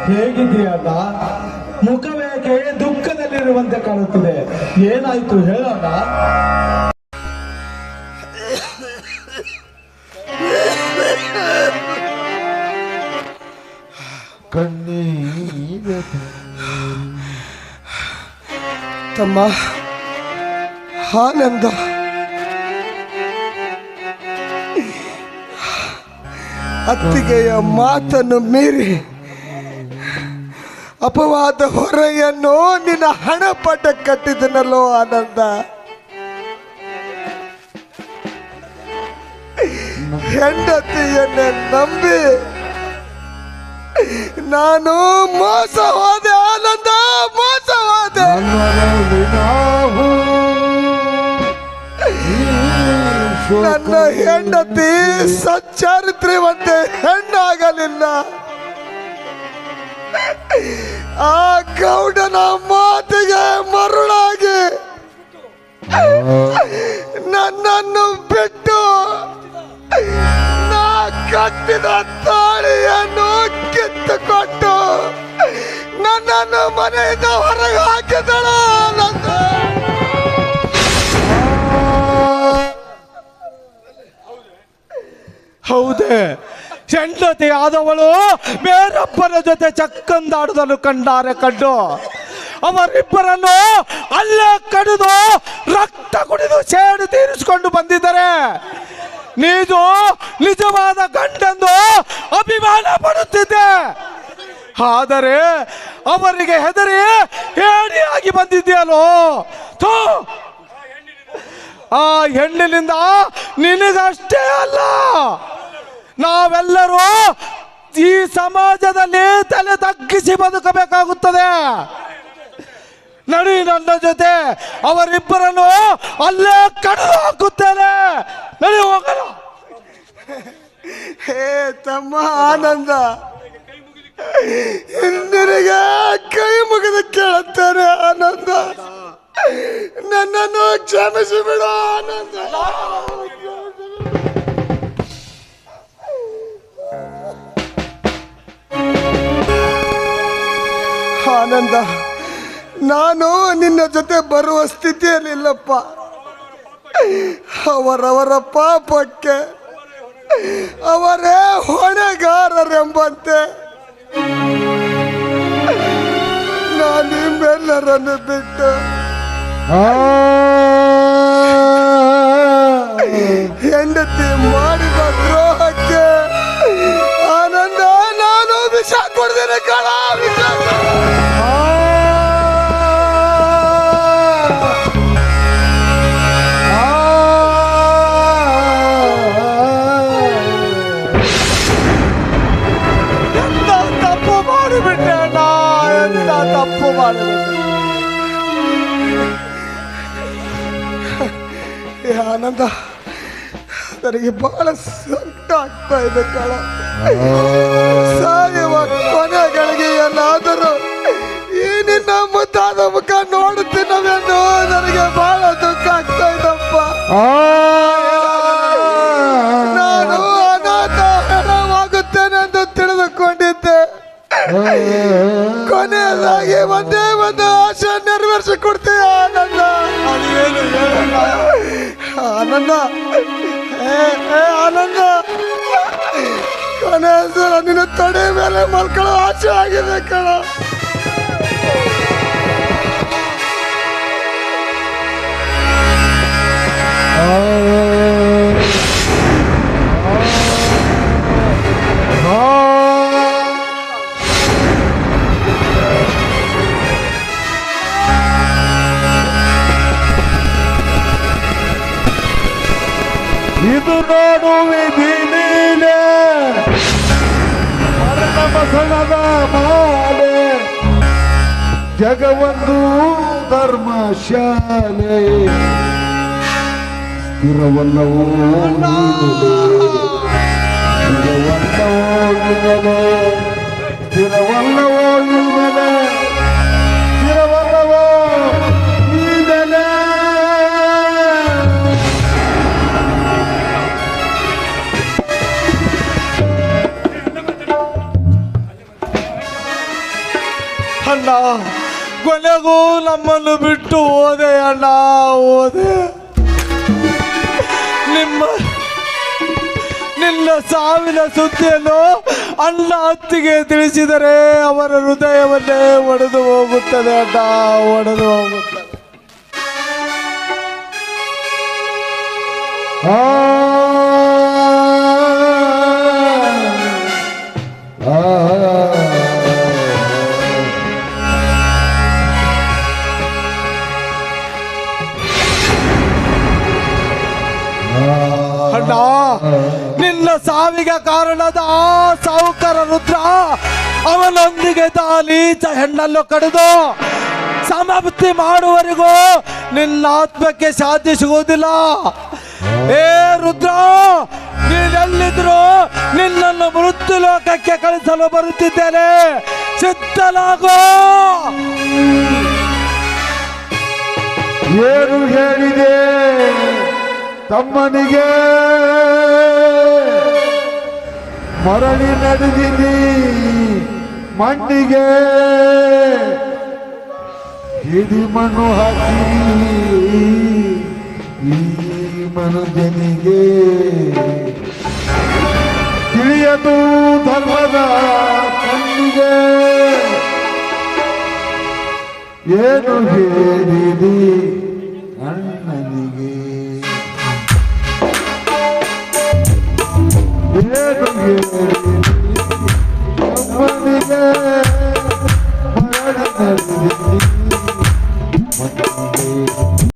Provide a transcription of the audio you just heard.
ಹೇಗಿದೆಯಲ್ಲ, ಮುಖವೇಕೆ ದುಃಖದಲ್ಲಿರುವಂತೆ ಕಾಣುತ್ತದೆ. ಏನಾಯ್ತು ಹೇಳೋಣ. ಕಣ್ಣೀರ ತಮ್ಮ ಆನಂದ, ಅತ್ತಿಗೆಯ ಮಾತನ್ನು ಮೀರಿ ಅಪವಾದ ಹೊರೆಯನ್ನು ನಿನ್ನ ಹಣಪಟ್ಟ ಕಟ್ಟಿದನಲ್ಲೋ ಆನಂದ. ಹೆಂಡತಿಯನ್ನೇ ನಂಬಿ ನಾನು ಮೋಸ ಹೋದೆ ಆನಂದ, ಮೋಸ ಹೋದೆ. ನನ್ನ ಹೆಂಡತಿ ಸಚ್ಚಾರಿತ್ರ್ಯವಂತೆ ಹೆಣ್ಣಾಗಲಿಲ್ಲ. ಆ ಗೌಡನ ಮಾತಿಗೆ ಮರುಳಾಗಿ ನನ್ನನ್ನು ಬಿಟ್ಟು ನಾ ಕಟ್ಟಿದ ತಾಳಿಯನ್ನು ಕಿತ್ತುಕೊಟ್ಟು ನನ್ನನ್ನು ಮನೆಯಿಂದ ಹೊರಗೆ ಹಾಕಿದಳು. ಹೌದೇ, ಹೆಂಡತಿ ಆದವಳು ಬೇರೊಬ್ಬರ ಜೊತೆ ಚಕ್ಕಂದಾಡುದನ್ನು ಕಂಡಾರೆ ಕಂಡು ಅವರಿಬ್ಬರನ್ನು ಅಲ್ಲೇ ಕಡಿದು ರಕ್ತ ಕುಡಿದು ಸೇಡು ತೀರಿಸಿಕೊಂಡು ಬಂದಿದ್ದಾರೆ. ನೀನು ನಿಜವಾದ ಗಂಡೆಂದು ಅಭಿಮಾನ ಪಡುತ್ತಿದ್ದೆ, ಆದರೆ ಅವರಿಗೆ ಹೆದರಿ ಹೇಡಿಯಾಗಿ ಬಂದಿದೆಯಲ್ಲೋ. ಆ ಹೆಣ್ಣಿನಿಂದ ನಿನಗಷ್ಟೇ ಅಲ್ಲ, ನಾವೆಲ್ಲರೂ ಈ ಸಮಾಜದಲ್ಲಿ ತಲೆ ತಗ್ಗಿಸಿ ಬದುಕಬೇಕಾಗುತ್ತದೆ. ನಡಿ ನನ್ನ ಜೊತೆ, ಅವರಿಬ್ಬರನ್ನು ಅಲ್ಲೇ ಕಡಿದು ಹಾಕುತ್ತೇನೆ. ನಡಿ ಹೋಗೋಣ. ಹೇ ತಮ್ಮ ಆನಂದ, ನಿನಗೆ ಕೈ ಮುಗಿದು ಕೇಳುತ್ತೇನೆ ಆನಂದ, ನನ್ನನ್ನು ಕ್ಷಮಿಸಿ ಬಿಡು ಆನಂದ. ಆನಂದ, ನಾನು ನಿನ್ನ ಜೊತೆ ಬರುವ ಸ್ಥಿತಿಯಲ್ಲಿಲ್ಲಪ್ಪ. ಅವರವರ ಪಾಪಕ್ಕೆ ಅವರೇ ಹೊಣೆಗಾರರೆಂಬಂತೆ ನಾನು ನಿಮ್ಮೆಲ್ಲರನ್ನು ಬಿಟ್ಟು ಹೆಂಡತಿ ಮಾಡಿದ ದ್ರೋಹಕ್ಕೆ ಆನಂದ ನಾನು ವಿಷ ಕೊಡ್ತೇನೆ ಕಣ. ತಪ್ಪು ಮಾಡಬೇಕು. ಆನಂದ, ನನಗೆ ಬಹಳ ಸಂಕಟ ಆಗ್ತಾ ಇದೆ ಕಣ. ಸಾಯುವ ಕೊನೆಗಳಿಗೆ ಏನಾದರೂ ಈ ನಿನ್ನ ಮುದ್ದಾದ ಮುಖ ನೋಡುತ್ತೀನವೆಂದು ನನಗೆ ಬಹಳ ದುಃಖ ಆಗ್ತಾ ಇದಪ್ಪ. ನಾನು ಅನಾಥ ಹೆಣವಾಗುತ್ತೇನೆ ಎಂದು ತಿಳಿದುಕೊಂಡಿದ್ದೆ. ಕೊನೆಯದಾಗಿ ಒಂದೇ ಒಂದು ಆಶೆ ನೆರವೇರಿಸಿಕೊಡ್ತೀಯ ಆನಂದ. ಆನಂದ, ಆನಂದ, ಕೊನೆಯ ಸಲ ನಿನ್ನ ತೊಡೆ ಮೇಲೆ ಮಲ್ಕೊಳ್ಳೋ ಆಸೆ ಆಗಿದೆ ಕಣ. ಇದು ನೋಡು ವಿಧಿ ನೀನೆ, ಮರಣ ಬಸವದ ಮಾಲೆ, ಜಗವೊಂದು ಧರ್ಮಶಾಲೆ, ಸ್ಥಿರವಲ್ಲವೋ ಸ್ಥಿರವಲ್ಲವೋ ಇಲ್ಲದೆ ಸ್ಥಿರವಲ್ಲವೋ ಈಗಲೇ. ಅಣ್ಣ ಕೊನೆಗೂ ನಮ್ಮನ್ನು ಬಿಟ್ಟು ಹೋದೆ ಅಣ್ಣ, ಹೋದೆ. ನಿನ್ನ ಸಾವಿನ ಸುದ್ದಿಯನ್ನು ಅಣ್ಣ ಅತ್ತಿಗೆ ತಿಳಿಸಿದರೆ ಅವರ ಹೃದಯವನ್ನೇ ಒಡೆದು ಹೋಗುತ್ತದೆ ಅಣ್ಣ, ಒಡೆದು ಹೋಗುತ್ತದೆ. ಅಣ್ಣ, ನಿನ್ನ ಸಾವಿಗೆ ಕಾರಣದ ಆ ಸಾಹುಕಾರ ರುದ್ರ ಅವನೊಂದಿಗೆ ನೀಚ ಹೆಣ್ಣನ್ನು ಕಡಿದು ಸಮಾಪ್ತಿ ಮಾಡುವವರೆಗೂ ನಿನ್ನ ಆತ್ಮಕ್ಕೆ ಶಾಂತಿ ಸಿಗುವುದಿಲ್ಲ. ಏ ರುದ್ರ, ನೀನೆಲ್ಲಿದ್ರು ನಿನ್ನನ್ನು ಮೃತ್ಯು ಲೋಕಕ್ಕೆ ಕಳಿಸಲು ಬರುತ್ತಿದ್ದೇನೆ, ಸಿದ್ಧನಾಗೋ. ಏನು ಹೇಳಿದೆ ತಮ್ಮನಿಗೆ? ಮರಳಿ ನಡೆದಿನಿ ಮಣ್ಣಿಗೆ, ಹಿಡಿ ಮಣ್ಣು ಹಾಕಿ ಈ ಮನುಜನಿಗೆ. ತಿಳಿಯದು ಧರ್ಮದ ಕಣ್ಣಿಗೆ, ಏನು ಹೇಳಿದಿ ಅಣ್ಣನಿಗೆ? ಏನು ಹೇಳಿ